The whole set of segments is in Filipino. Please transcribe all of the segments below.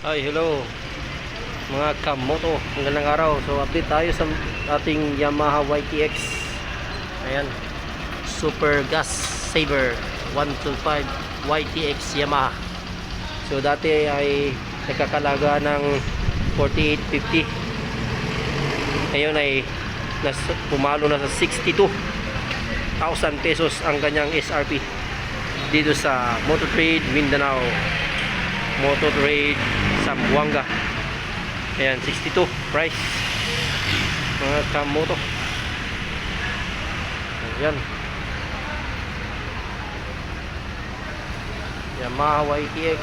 Hi, hello mga kamoto, magandang araw. So update tayo sa ating Yamaha YTX. Ayan, Super Gas Saver 125 YTX Yamaha. So dati ay nagkakalaga ng 4850, ngayon ay pumalo na sa 62,000 pesos ang kanyang SRP dito sa Motor Trade Mindanao, Motor Trade Zamboanga. Ayan, 62 price mga kamoto. Ayan, Yamaha YTX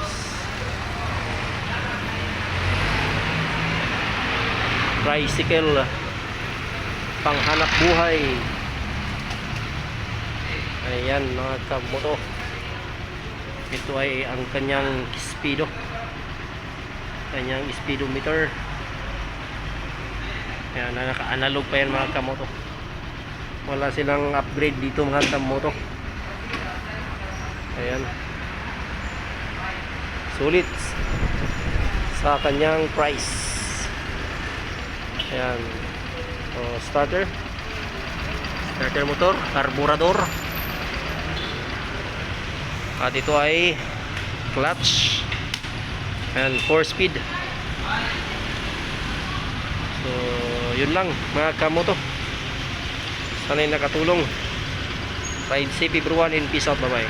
tricycle panghanap buhay. Ayan mga kamoto, ito ay ang kanyang speedometer. Ayan, naka-analog pa yan mga kamoto, wala silang upgrade dito mga kamoto. Ayan, sulit sa kanyang price. Ayan, so, starter motor, carburetor, at ito ay clutch. Ayan, 4 speed. So yun lang mga kamoto, sana'y nakatulong. Ride safe everyone and peace out, bye bye.